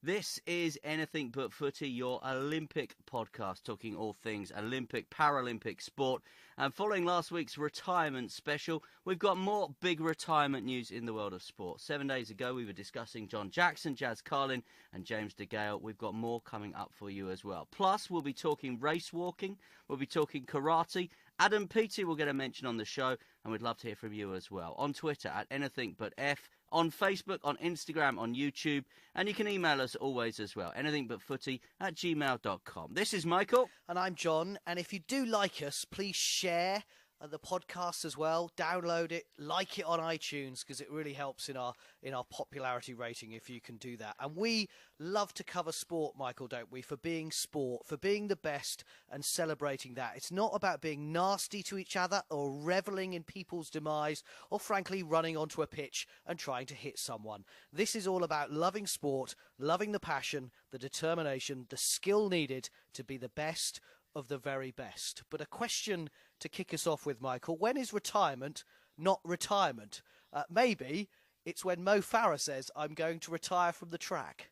This is Anything But Footy, your Olympic podcast, talking all things Olympic, Paralympic sport. And following last week's retirement special, we've got more big retirement news in the world of sport. 7 days ago, we were discussing John Jackson, Jazz Carlin and James DeGale. We've got more coming up for you as well. Plus, we'll be talking race walking, we'll be talking karate. Adam Peaty will get a mention on the show, and we'd love to hear from you as well. On Twitter, at AnythingButF, on Facebook, on Instagram, on YouTube, and you can email us always as well, anythingbutfooty@gmail.com. This is Michael. And I'm John, and if you do like us, please share the podcast as well. Download it, like it on iTunes, because it really helps in our popularity rating if you can do that. And we love to cover sport, Michael, don't we? For being sport, for being the best and celebrating that. It's not about being nasty to each other or reveling in people's demise or frankly running onto a pitch and trying to hit someone. This is all about loving sport, loving the passion, the determination, the skill needed to be the best of the very best. But a question to kick us off with, Michael: when is retirement not retirement? Maybe it's when Mo Farah says, I'm going to retire from the track.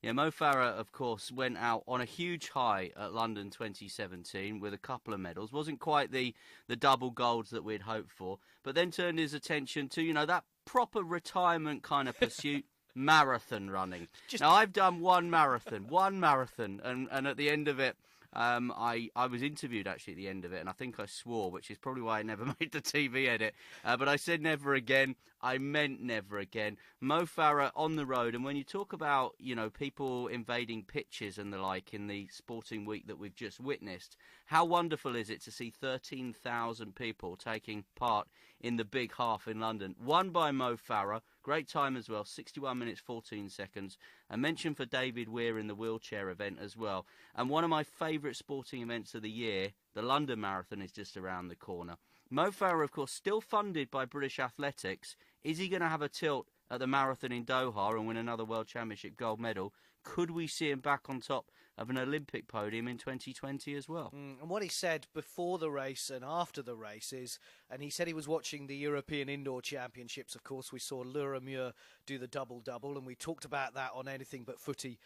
Yeah, Mo Farah, of course, went out on a huge high at London 2017 with a couple of medals. Wasn't quite the double golds that we'd hoped for, but then turned his attention to, that proper retirement kind of pursuit. Marathon running. Now, I've done one marathon, and at the end of it, I was interviewed actually at the end of it, and I think I swore, which is probably why I never made the TV edit. But I said never again. I meant never again. Mo Farah on the road, and when you talk about, people invading pitches and the like in the sporting week that we've just witnessed, how wonderful is it to see 13,000 people taking part in the big half in London, won by Mo Farah. Great time as well, 61 minutes, 14 seconds. A mention for David Weir in the wheelchair event as well. And one of my favourite sporting events of the year, the London Marathon, is just around the corner. Mo Farah, of course, still funded by British Athletics. Is he going to have a tilt at the marathon in Doha and win another World Championship gold medal? Could we see him back on top of an Olympic podium in 2020 as well? And what he said before the race and after the race is, and he said he was watching the European Indoor Championships. Of course, we saw Laura Muir do the double-double, and we talked about that on Anything But Footy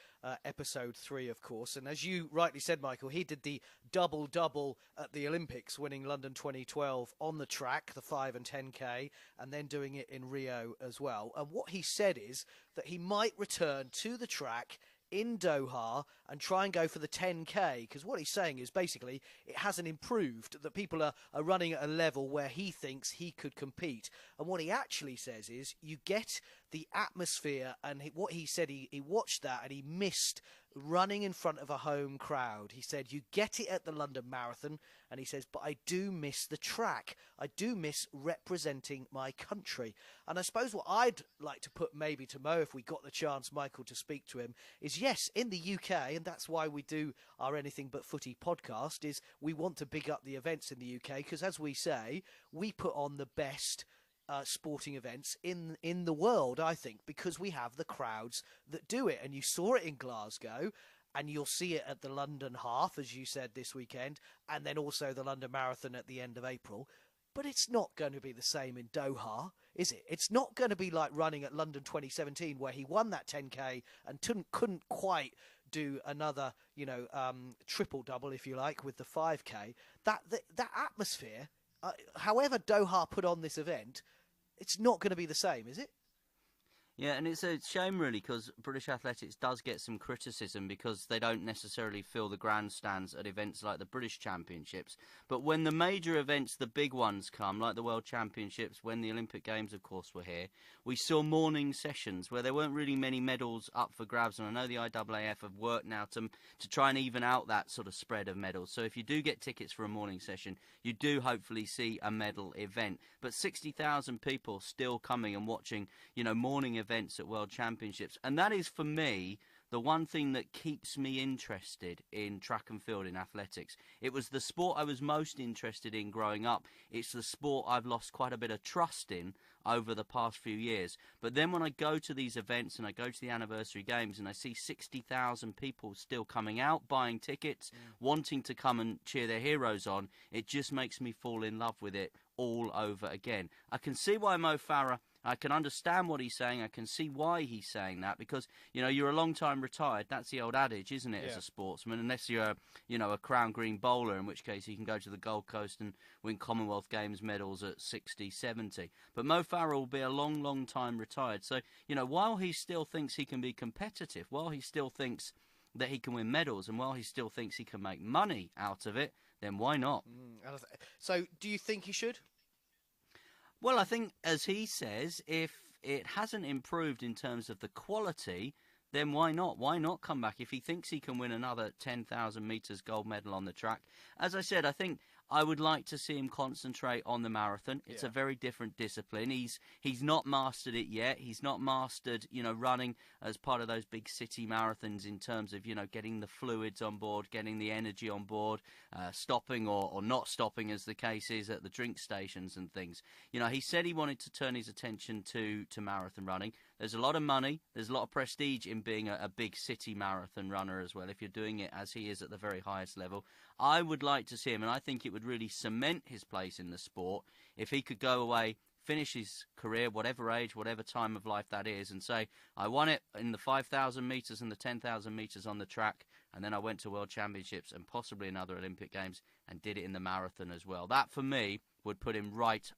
episode 3, of course. And as you rightly said, Michael, he did the double-double at the Olympics, winning London 2012 on the track, the 5 and 10K, and then doing it in Rio as well. And what he said is that he might return to the track in Doha and try and go for the 10K, because what he's saying is basically it hasn't improved, that people are running at a level where he thinks he could compete. And what he actually says is you get the atmosphere, and what he said, he watched that and he missed running in front of a home crowd. He said you get it at the London Marathon, and he says, but I do miss the track. I do miss representing my country. And I suppose what I'd like to put maybe to Mo, if we got the chance, Michael, to speak to him, is yes, in the UK, and that's why we do our Anything But Footy podcast, is we want to big up the events in the UK, because as we say, we put on the best sporting events in the world, I think, because we have the crowds that do it. And you saw it in Glasgow, and you'll see it at the London Half, as you said, this weekend, and then also the London Marathon at the end of April. But it's not going to be the same in Doha, is it? It's not going to be like running at London 2017, where he won that 10K and couldn't quite do another, triple-double, if you like, with the 5K. That atmosphere, however Doha put on this event, it's not going to be the same, is it? Yeah, and it's a shame, really, because British Athletics does get some criticism because they don't necessarily fill the grandstands at events like the British Championships. But when the major events, the big ones come, like the World Championships, when the Olympic Games, of course, were here, we saw morning sessions where there weren't really many medals up for grabs. And I know the IAAF have worked now to try and even out that sort of spread of medals. So if you do get tickets for a morning session, you do hopefully see a medal event. But 60,000 people still coming and watching, morning events at World Championships. And that is, for me, the one thing that keeps me interested in track and field, in athletics. It was the sport I was most interested in growing up. It's the sport I've lost quite a bit of trust in over the past few years. But then when I go to these events and I go to the anniversary games and I see 60,000 people still coming out, buying tickets, wanting to come and cheer their heroes on, it just makes me fall in love with it all over again. I can see why Mo Farah I can understand what he's saying. I can see why he's saying that, because, you know, you're a long time retired. That's the old adage, isn't it, as a sportsman? Unless you're, a crown green bowler, in which case you can go to the Gold Coast and win Commonwealth Games medals at 60, 70. But Mo Farah will be a long, long time retired. So, while he still thinks he can be competitive, while he still thinks that he can win medals, and while he still thinks he can make money out of it, then why not? So do you think he should? Well, I think, as he says, if it hasn't improved in terms of the quality, then why not? Why not come back if he thinks he can win another 10,000 metres gold medal on the track? As I said, I think I would like to see him concentrate on the marathon. It's a very different discipline. He's not mastered it yet. He's not mastered, running as part of those big city marathons in terms of, getting the fluids on board, getting the energy on board, stopping or not stopping, as the case is, at the drink stations and things. He said he wanted to turn his attention to marathon running. There's a lot of money. There's a lot of prestige in being a big city marathon runner as well, if you're doing it as he is at the very highest level. I would like to see him, and I think it would really cement his place in the sport if he could go away, finish his career, whatever age, whatever time of life that is, and say, I won it in the 5,000 metres and the 10,000 metres on the track, and then I went to World Championships and possibly another Olympic Games and did it in the marathon as well. That, for me, would put him right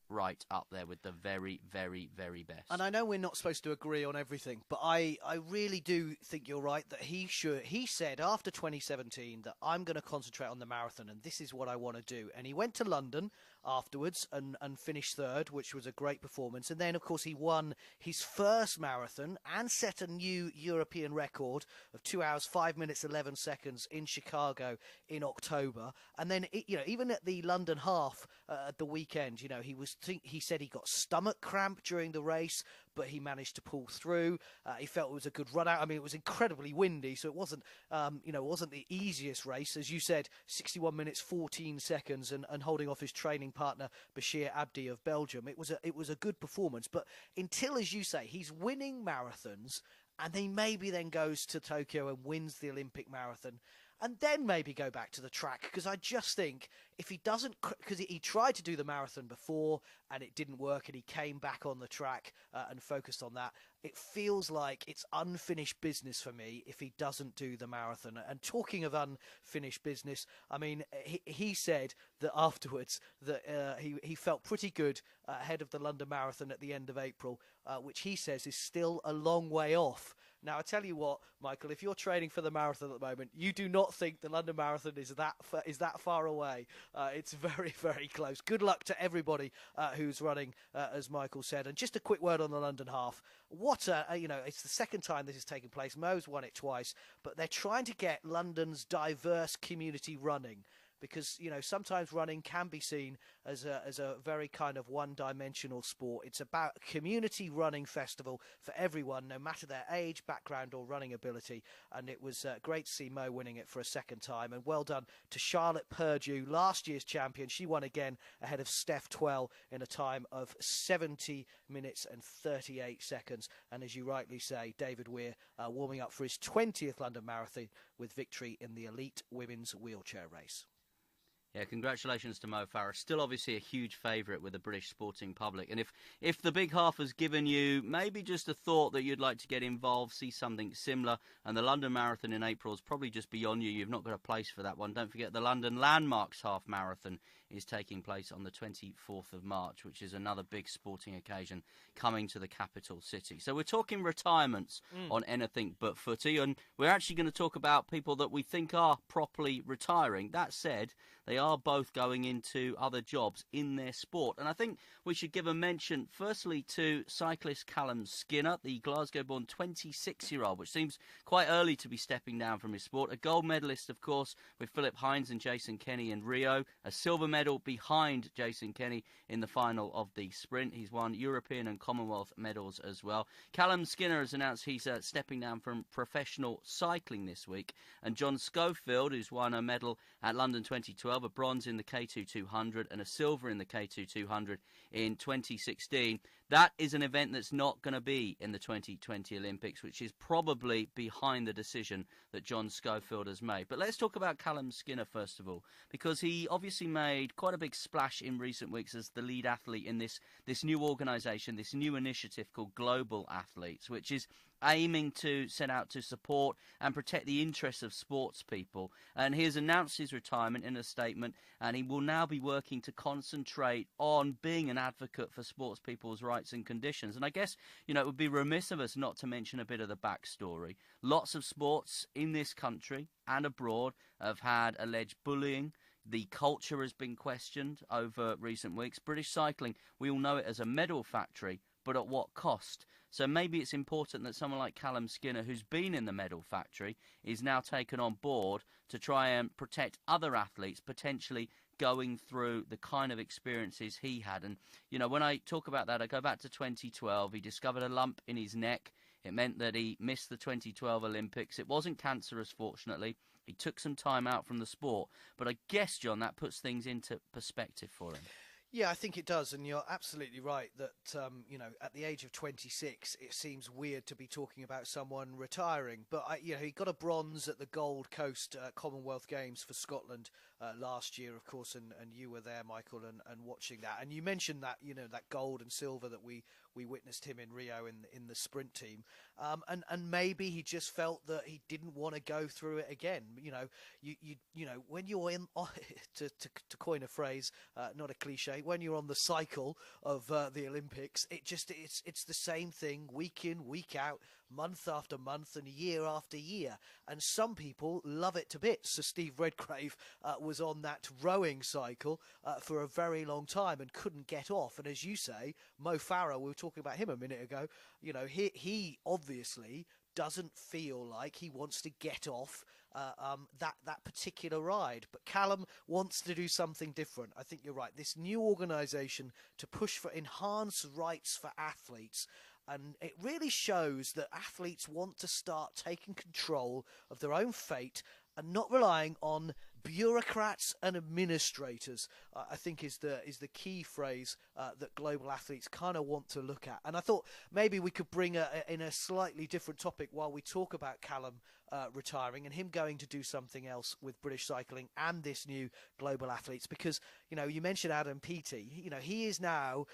up there with the very, very, very best. And I know we're not supposed to agree on everything, but I really do think you're right that he should. He said after 2017 that I'm going to concentrate on the marathon and this is what I want to do. And he went to London afterwards and finished third, which was a great performance. And then, of course, he won his first marathon and set a new European record of 2 hours, 5 minutes, 11 seconds in Chicago in October. And then, even at the London half at the weekend, he said he got stomach cramp during the race, but he managed to pull through. He felt it was a good run out. I mean, it was incredibly windy, so it wasn't, wasn't the easiest race. As you said, 61 minutes, 14 seconds, and holding off his training partner, Bashir Abdi of Belgium. It was a good performance. But until, as you say, he's winning marathons, and he maybe then goes to Tokyo and wins the Olympic marathon, and then maybe go back to the track, because I just think if he doesn't, because he tried to do the marathon before and it didn't work, and he came back on the track and focused on that, it feels like it's unfinished business for me if he doesn't do the marathon. And talking of unfinished business, I mean, he said that afterwards that he felt pretty good ahead of the London Marathon at the end of April, which he says is still a long way off. Now, I tell you what, Michael, if you're training for the marathon at the moment, you do not think the London Marathon is that far away. It's very, very close. Good luck to everybody who's running, as Michael said. And just a quick word on the London half. It's the second time this is taking place. Mo's won it twice, but they're trying to get London's diverse community running. Because, sometimes running can be seen as a very kind of one-dimensional sport. It's about a community running festival for everyone, no matter their age, background or running ability. And it was great to see Mo winning it for a second time. And well done to Charlotte Purdue, last year's champion. She won again ahead of Steph Twell in a time of 70 minutes and 38 seconds. And as you rightly say, David Weir warming up for his 20th London Marathon with victory in the elite women's wheelchair race. Yeah, congratulations to Mo Farah. Still obviously a huge favourite with the British sporting public. And if the big half has given you maybe just a thought that you'd like to get involved, see something similar, and the London Marathon in April is probably just beyond you, you've not got a place for that one, don't forget the London Landmarks Half Marathon is taking place on the 24th of March, which is another big sporting occasion coming to the capital city. So we're talking retirements on anything but footy, and we're actually going to talk about people that we think are properly retiring. That said, they are both going into other jobs in their sport. And I think we should give a mention, firstly, to cyclist Callum Skinner, the Glasgow-born 26-year-old, which seems quite early to be stepping down from his sport. A gold medalist, of course, with Philip Hines and Jason Kenny in Rio. A silver medal behind Jason Kenny in the final of the sprint. He's won European and Commonwealth medals as well. Callum Skinner has announced he's stepping down from professional cycling this week. And John Schofield, who's won a medal at London 2012, a bronze in the K2 200 and a silver in the K2 200 in 2016. that is an event that's not going to be in the 2020 Olympics, which is probably behind the decision that John Schofield has made. But let's talk about Callum Skinner first of all, because he obviously made quite a big splash in recent weeks as the lead athlete in this new organisation, this new initiative called Global Athletes, which is aiming to set out to support and protect the interests of sports people. And he has announced his retirement in a statement, and he will now be working to concentrate on being an advocate for sports people's rights and conditions. And I guess, it would be remiss of us not to mention a bit of the backstory. Lots of sports in this country and abroad have had alleged bullying. The culture has been questioned over recent weeks. British cycling, we all know it as a medal factory, but at what cost? So maybe it's important that someone like Callum Skinner, who's been in the medal factory, is now taken on board to try and protect other athletes potentially going through the kind of experiences he had. And, when I talk about that, I go back to 2012. He discovered a lump in his neck. It meant that he missed the 2012 Olympics. It wasn't cancerous, fortunately. He took some time out from the sport. But I guess, John, that puts things into perspective for him. Yeah, I think it does, and you're absolutely right that, at the age of 26, it seems weird to be talking about someone retiring. But, he got a bronze at the Gold Coast Commonwealth Games for Scotland last year, of course, and you were there, Michael, and watching that. And you mentioned that, that gold and silver that we witnessed him in Rio in the sprint team. And maybe he just felt that he didn't want to go through it again. When you're in, to coin a phrase, not a cliche, when you're on the cycle of the Olympics, it's the same thing week in, week out, month after month and year after year. And some people love it to bits. So Steve Redgrave was on that rowing cycle for a very long time and couldn't get off. And as you say, Mo Farah, we were talking about him a minute ago, he obviously doesn't feel like he wants to get off that particular ride. But Callum wants to do something different. I think you're right. This new organisation to push for enhanced rights for athletes, and it really shows that athletes want to start taking control of their own fate and not relying on bureaucrats and administrators, I think is the key phrase that global athletes kind of want to look at. And I thought maybe we could bring in a slightly different topic while we talk about Callum retiring and him going to do something else with British cycling and this new global athletes, because you mentioned Adam Peaty. He is now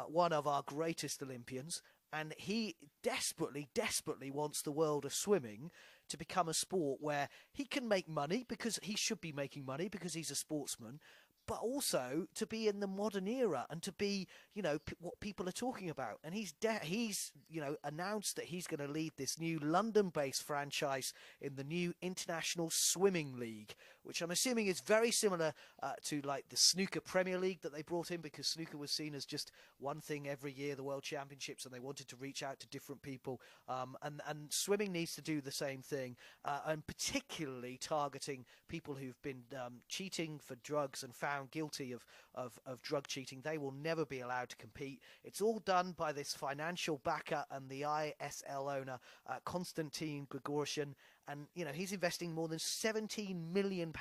one of our greatest Olympians, and he desperately wants the world of swimming to become a sport where he can make money, because he should be making money because he's a sportsman, but also to be in the modern era and to be, what people are talking about. And he's announced that he's going to lead this new London-based franchise in the new International Swimming League, which I'm assuming is very similar to like the snooker Premier League that they brought in, because snooker was seen as just one thing every year, the World Championships, and they wanted to reach out to different people. And swimming needs to do the same thing, and particularly targeting people who've been cheating for drugs and found guilty of drug cheating. They will never be allowed to compete. It's all done by this financial backer and the ISL owner, Konstantin Gregoryan. And, he's investing more than £17 million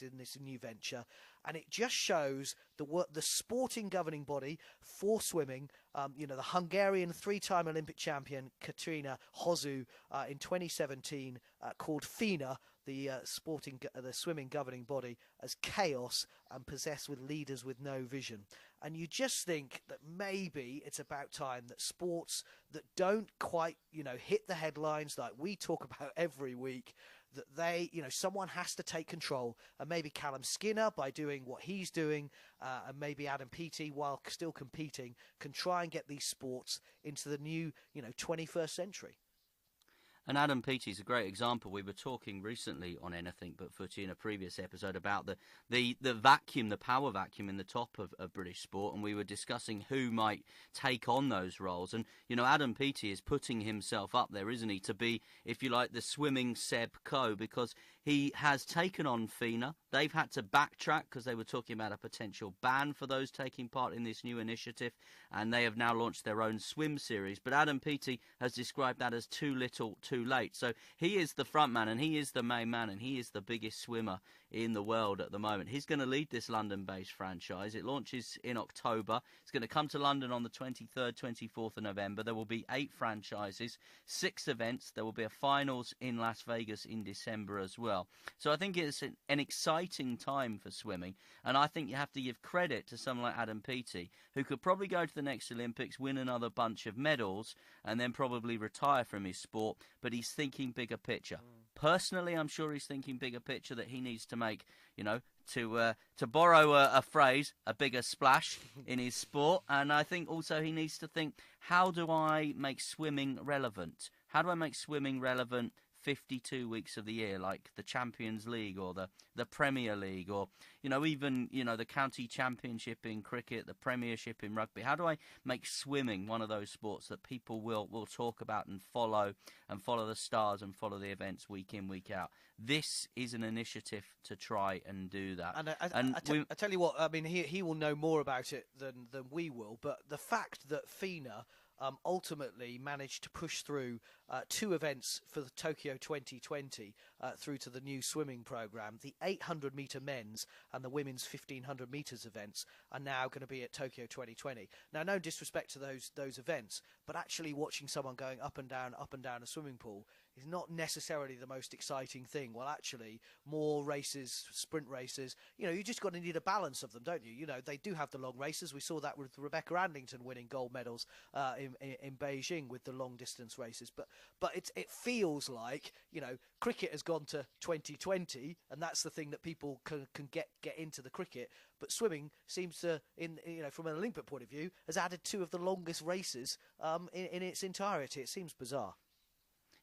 in this new venture. And it just shows the sporting governing body for swimming, the Hungarian three-time Olympic champion Katrina Hosszú in 2017 called FINA, the swimming governing body, as chaos and possessed with leaders with no vision. And you just think that maybe it's about time that sports that don't quite, hit the headlines like we talk about every week, that they, someone has to take control. And maybe Callum Skinner, by doing what he's doing, and maybe Adam Peaty, while still competing, can try and get these sports into the new, 21st century. And Adam Peaty is a great example. We were talking recently on Anything But Footy in a previous episode about the vacuum, the power vacuum in the top of British sport, and we were discussing who might take on those roles. And, Adam Peaty is putting himself up there, isn't he, to be, if you like, the swimming Seb Coe, because he has taken on FINA. They've had to backtrack because they were talking about a potential ban for those taking part in this new initiative, and they have now launched their own swim series. But Adam Peaty has described that as too little, too too late. So he is the front man, and he is the main man, and he is the biggest swimmer in the world at the moment. He's going to lead this London-based franchise. It launches in October. It's going to come to London on the 23rd, 24th of November. There will be 8 franchises, 6 events. There will be a finals in Las Vegas in December as well. So I think it's an exciting time for swimming, and I think you have to give credit to someone like Adam Peaty, who could probably go to the next Olympics, win another bunch of medals, and then probably retire from his sport, but he's thinking bigger picture. Personally, I'm sure he's thinking bigger picture, that he needs to make, to borrow a phrase, a bigger splash in his sport. And I think also he needs to think, how do I make swimming relevant? How do I make swimming relevant 52 weeks of the year, like the Champions League or the Premier League, or even the county championship in cricket, the Premiership in rugby? How do I make swimming one of those sports that people will talk about and follow the stars and follow the events week in, week out? This is an initiative to try and do that. And I tell you what, I mean, he will know more about it than we will, but the fact that FINA ultimately managed to push through 2 events for the Tokyo 2020 through to the new swimming programme. The 800-metre men's and the women's 1,500 metres events are now going to be at Tokyo 2020. Now, no disrespect to those events, but actually watching someone going up and down a swimming pool is not necessarily the most exciting thing. Well, actually, more races, sprint races, you just got to need a balance of them, don't you? They do have the long races. We saw that with Rebecca Andington winning gold medals in Beijing with the long distance races. But it feels like, cricket has gone to 2020, and that's the thing that people can get into the cricket. But swimming seems to, from an Olympic point of view, has added 2 of the longest races in its entirety. It seems bizarre.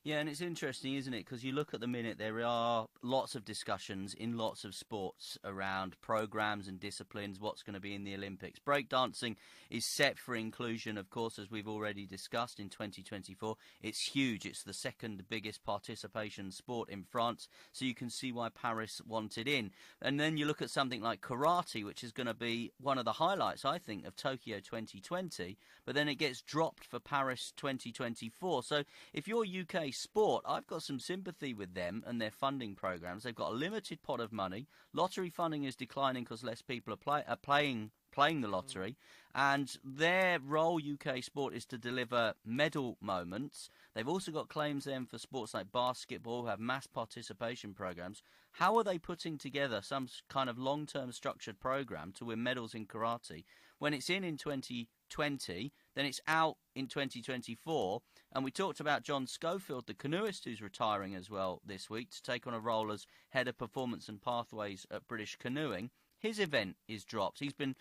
Yeah, and it's interesting, isn't it? Because you look at the minute, there are lots of discussions in lots of sports around programmes and disciplines, what's going to be in the Olympics. Breakdancing is set for inclusion, of course, as we've already discussed, in 2024. It's huge. It's the second biggest participation sport in France, so you can see why Paris wanted in. And then you look at something like karate, which is going to be one of the highlights, I think, of Tokyo 2020, but then it gets dropped for Paris 2024. So if you're UK sport, I've got some sympathy with them and their funding programs. They've got a limited pot of money. Lottery funding is declining because less people are playing the lottery, and their role, UK sport, is to deliver medal moments. They've also got claims then for sports like basketball, who have mass participation programs. How are they putting together some kind of long-term structured program to win medals in karate when it's in 2020, then it's out in 2024? And we talked about John Schofield, the canoeist, who's retiring as well this week to take on a role as head of performance and pathways at British Canoeing. His event is dropped. He's been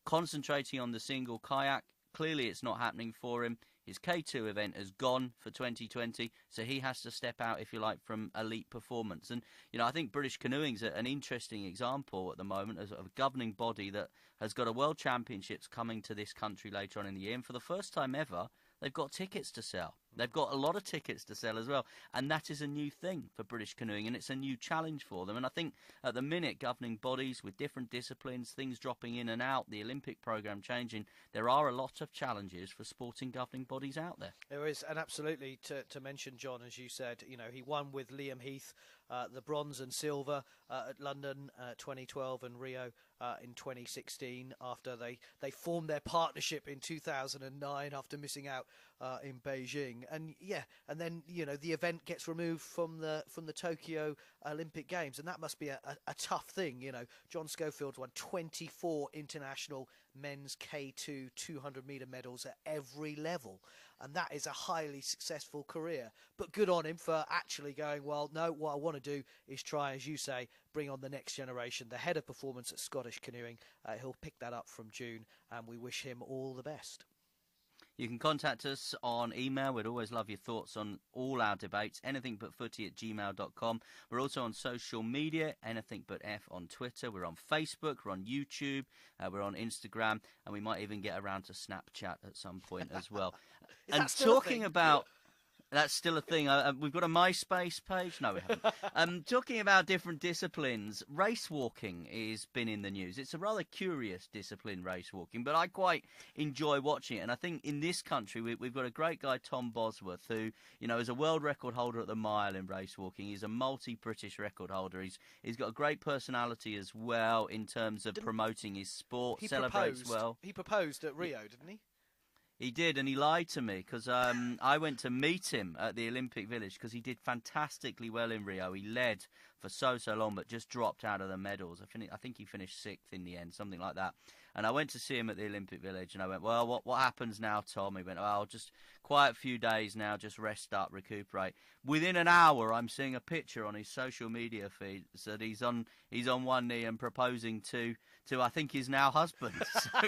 concentrating on the single kayak. Clearly it's not happening for him. His K2 event has gone for 2020, so he has to step out, if you like, from elite performance. And, I think British Canoeing's an interesting example at the moment as a governing body that has got a World Championships coming to this country later on in the year. And for the first time ever, they've got tickets to sell. They've got a lot of tickets to sell as well. And that is a new thing for British Canoeing, and it's a new challenge for them. And I think at the minute, governing bodies with different disciplines, things dropping in and out, the Olympic programme changing, there are a lot of challenges for sporting governing bodies out there. There is, and absolutely to mention, John, as you said, he won with Liam Heath the bronze and silver at London 2012 and Rio in 2016 after they formed their partnership in 2009 after missing out in Beijing. And then the event gets removed from the Tokyo Olympic Games, and that must be a tough thing. John Schofield won 24 international men's K2 200-metre medals at every level, and that is a highly successful career. But good on him for actually going, well, no, what I want to do is try, as you say, bring on the next generation. The head of performance at Scottish Canoeing, he'll pick that up from June, and we wish him all the best. You can contact us on email. We'd always love your thoughts on all our debates. anythingbutfooty@gmail.com. We're also on social media, Anything But F on Twitter. We're on Facebook. We're on YouTube. We're on Instagram. And we might even get around to Snapchat at some point as well. And talking about... That's still a thing. We've got a MySpace page. No, we haven't. Talking about different disciplines, race walking has been in the news. It's a rather curious discipline, race walking, but I quite enjoy watching it. And I think in this country, we've got a great guy, Tom Bosworth, who, is a world record holder at the mile in race walking. He's a multi-British record holder. He's got a great personality as well in terms of promoting his sport, celebrates well. He proposed at Rio, didn't he? He did, and he lied to me because I went to meet him at the Olympic Village because he did fantastically well in Rio. He led for so long, but just dropped out of the medals. I think he finished 6th in the end, something like that. And I went to see him at the Olympic Village, and I went, well, what happens now, Tom? He went, oh, just quiet few days now, just rest up, recuperate. Within an hour, I'm seeing a picture on his social media feed that he's on one knee and proposing to I think his now husband. So,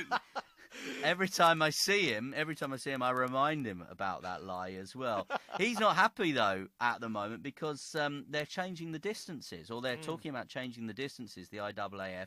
Every time I see him, I remind him about that lie as well. He's not happy, though, at the moment because they're changing the distances, or they're talking about changing the distances, the IAAF,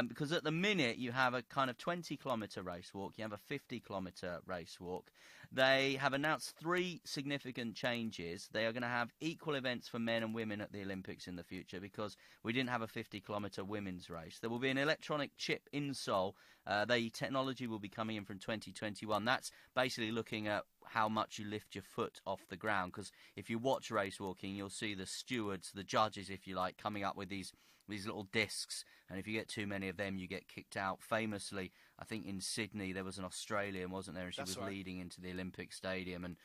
because at the minute you have a kind of 20-kilometre race walk, you have a 50-kilometre race walk. They have announced 3 significant changes. They are going to have equal events for men and women at the Olympics in the future because we didn't have a 50-kilometre women's race. There will be an electronic chip insole. The technology will be coming in from 2021. That's basically looking at how much you lift your foot off the ground, because if you watch race walking, you'll see the stewards, the judges, if you like, coming up with these little discs, and if you get too many of them, you get kicked out. Famously, I think in Sydney there was an Australian, wasn't there, and she was leading into the Olympic Stadium, and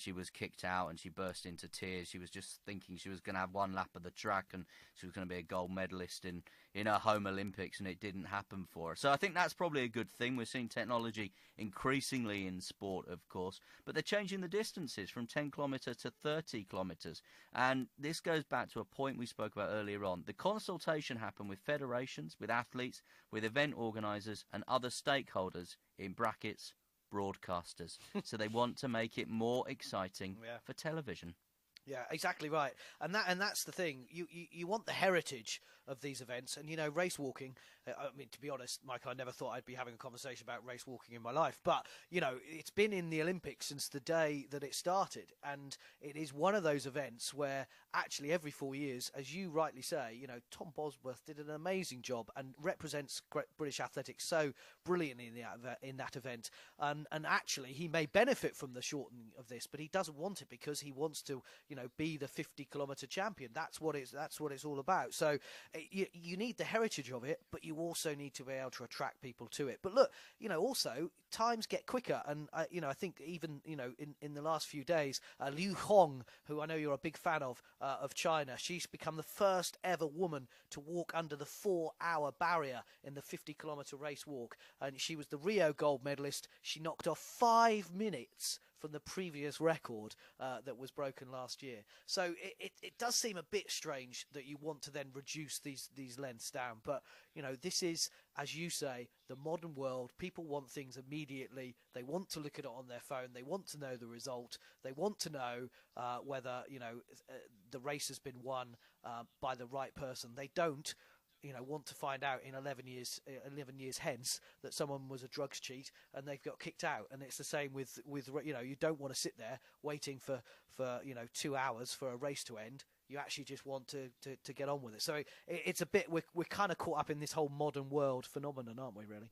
she was kicked out, and she burst into tears. She was just thinking she was going to have one lap of the track, and she was going to be a gold medalist in her home Olympics, and it didn't happen for her. So I think that's probably a good thing. We're seeing technology increasingly in sport, of course, but they're changing the distances from 10 kilometres to 30 kilometres, and this goes back to a point we spoke about earlier on. The consultation happened with federations, with athletes, with event organisers and other stakeholders, in brackets, broadcasters. So they want to make it more exciting for television. Yeah, exactly right. And that's the thing. You want the heritage of these events. And, race walking, I mean, to be honest, Mike, I never thought I'd be having a conversation about race walking in my life. But, it's been in the Olympics since the day that it started. And it is one of those events where actually every 4 years, as you rightly say, Tom Bosworth did an amazing job and represents British athletics so brilliantly in that event. And actually, he may benefit from the shortening of this, but he doesn't want it because he wants to, be the 50-kilometre champion. That's what it's all about. So you need the heritage of it, but you also need to be able to attract people to it. But look, also times get quicker, and I think even in the last few days, Liu Hong, who I know you're a big fan of China, she's become the first ever woman to walk under the 4-hour barrier in the 50-kilometre race walk, and she was the Rio gold medalist. She knocked off 5 minutes from the previous record that was broken last year. So it does seem a bit strange that you want to then reduce these lengths down. But, this is, as you say, the modern world. People want things immediately. They want to look at it on their phone. They want to know the result. They want to know whether, the race has been won by the right person. They don't want to find out in 11 years hence that someone was a drugs cheat and they've got kicked out. And it's the same with you don't want to sit there waiting for 2 hours for a race to end. You actually just want to get on with it. So it's a bit, we're kind of caught up in this whole modern world phenomenon, aren't we, really?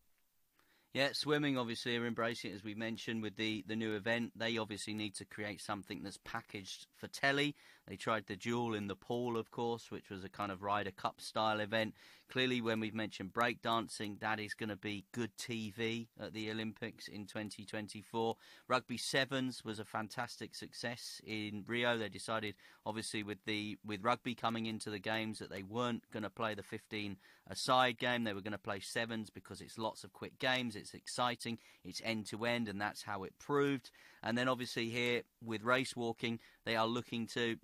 Yeah, swimming obviously are embracing it, as we mentioned, with the new event. They obviously need to create something that's packaged for telly. They tried the duel in the pool, of course, which was a kind of Ryder Cup style event. Clearly, when we've mentioned breakdancing, that is going to be good TV at the Olympics in 2024. Rugby sevens was a fantastic success in Rio. They decided, obviously, with rugby coming into the games, that they weren't going to play the 15-a-side game. They were going to play sevens because it's lots of quick games. It's exciting. It's end-to-end, and that's how it proved. And then, obviously, here with race walking, they are looking to,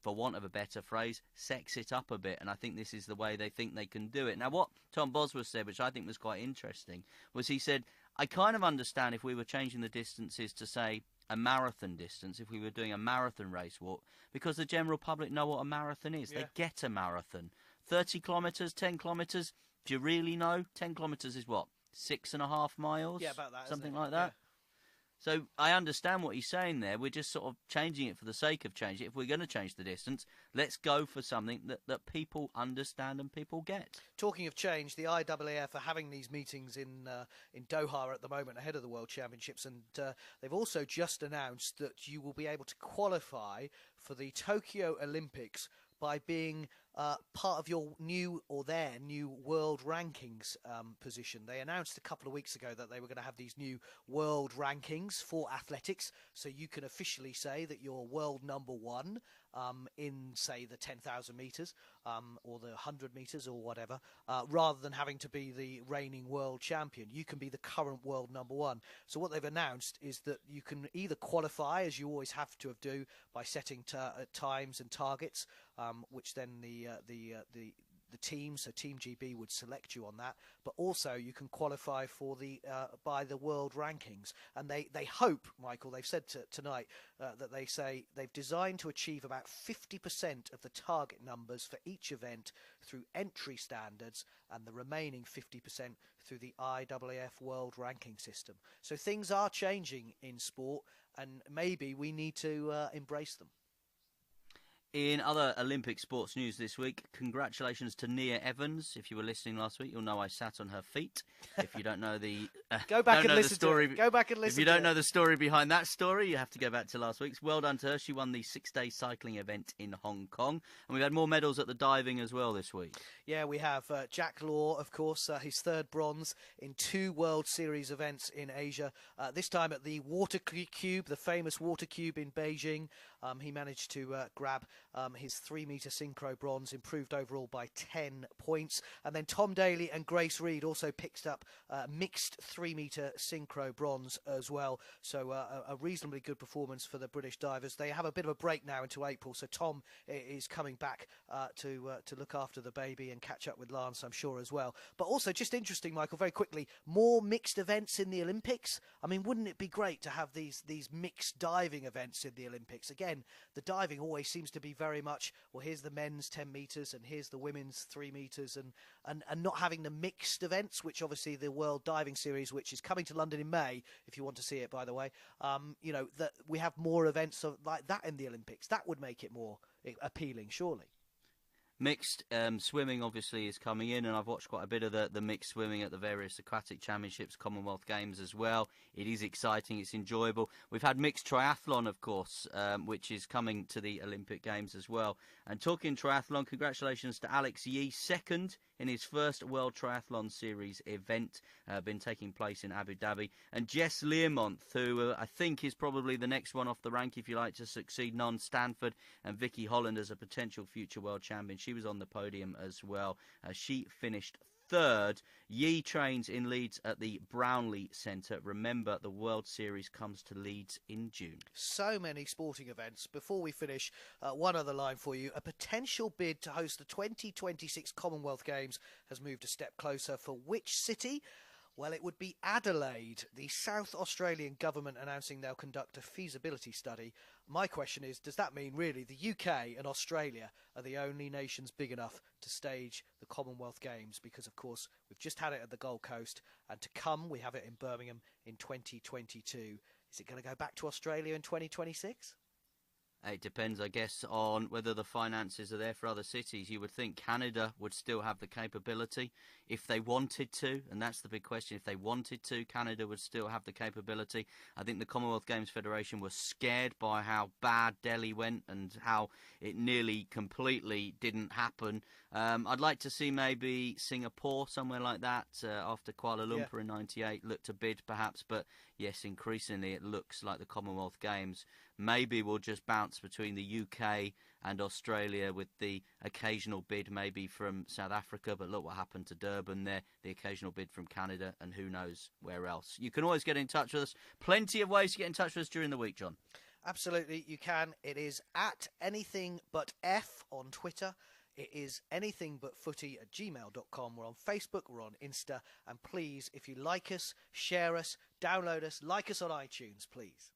for want of a better phrase, sex it up a bit. And I think this is the way they think they can do it. Now, what Tom Bosworth said, which I think was quite interesting, was he said, I kind of understand if we were changing the distances to, say, a marathon distance, if we were doing a marathon race walk, because the general public know what a marathon is. Yeah. They get a marathon. 30 kilometres, 10 kilometres, do you really know? 10 kilometres is what? 6.5 miles? Yeah, about that. Something like that. So I understand what he's saying there. We're just sort of changing it for the sake of changing it. If we're going to change the distance, let's go for something that people understand and people get. Talking of change, the IAAF are having these meetings in Doha at the moment ahead of the World Championships, and they've also just announced that you will be able to qualify for the Tokyo Olympics by being part of their new world rankings position. They announced a couple of weeks ago that they were going to have these new world rankings for athletics, so you can officially say that you're world number one in, say, the 10,000 metres or the 100 metres or whatever, rather than having to be the reigning world champion. You can be the current world number one. So what they've announced is that you can either qualify, as you always have to do, by setting times and targets, which then the team, so Team GB, would select you on that, but also you can qualify for by the world rankings. And they hope, Michael, they've said tonight that they say they've designed to achieve about 50% of the target numbers for each event through entry standards, and the remaining 50% through the IAAF world ranking system. So things are changing in sport, and maybe we need to embrace them. In other Olympic sports news this week, congratulations to Nia Evans. If you were listening last week, you'll know I sat on her feet. If you don't know the go back and listen to it. Go back and listen. If you don't know the story behind that story, you have to go back to last week's. Well done to her. She won the 6-day cycling event in Hong Kong, and we've had more medals at the diving as well this week. Yeah, we have Jack Law, of course, his third bronze in 2 World Series events in Asia. This time at the Water Cube, the famous Water Cube in Beijing. He managed to grab his 3-metre synchro bronze, improved overall by 10 points. And then Tom Daley and Grace Reed also picked up mixed 3-metre synchro bronze as well. So a reasonably good performance for the British divers. They have a bit of a break now until April, so Tom is coming back to look after the baby and catch up with Lance, I'm sure, as well. But also, just interesting, Michael, very quickly, more mixed events in the Olympics. I mean, wouldn't it be great to have these mixed diving events in the Olympics? Again, the diving always seems to be very much, well, here's the men's 10 metres and here's the women's 3 metres, and not having the mixed events, which obviously the World Diving Series, which is coming to London in May, if you want to see it, by the way, that we have more events like that in the Olympics. That would make it more appealing, surely. Mixed swimming obviously is coming in, and I've watched quite a bit of the mixed swimming at the various aquatic championships, Commonwealth Games as well. It is exciting, it's enjoyable. We've had mixed triathlon, of course, which is coming to the Olympic Games as well. And talking triathlon, congratulations to Alex Yee, second in his first World Triathlon Series event, been taking place in Abu Dhabi. And Jess Learmonth, who I think is probably the next one off the rank, if you like, to succeed Non Stanford and Vicky Holland as a potential future world champion. She was on the podium as well. She finished third. Yee trains in Leeds at the Brownlee Centre. Remember, the World Series comes to Leeds in June. So many sporting events. Before we finish, one other line for you. A potential bid to host the 2026 Commonwealth Games has moved a step closer. For which city? Well, it would be Adelaide. The South Australian government announcing they'll conduct a feasibility study. My question is, does that mean really the UK and Australia are the only nations big enough to stage the Commonwealth Games? Because, of course, we've just had it at the Gold Coast, and to come, we have it in Birmingham in 2022. Is it going to go back to Australia in 2026? It depends, I guess, on whether the finances are there for other cities. You would think Canada would still have the capability if they wanted to, and that's the big question. If they wanted to, Canada would still have the capability. I think the Commonwealth Games Federation was scared by how bad Delhi went and how it nearly completely didn't happen. I'd like to see maybe Singapore, somewhere like that, after Kuala Lumpur in '98, look to bid perhaps, but yes, increasingly it looks like the Commonwealth Games maybe will just bounce between the UK and Australia, with the occasional bid maybe from South Africa. But look what happened to Durban there, the occasional bid from Canada, and who knows where else. You can always get in touch with us. Plenty of ways to get in touch with us during the week, John. Absolutely, you can. It is at anythingbutf on Twitter. It is anythingbutfooty@gmail.com. We're on Facebook, we're on Insta. And please, if you like us, share us, download us, like us on iTunes, please.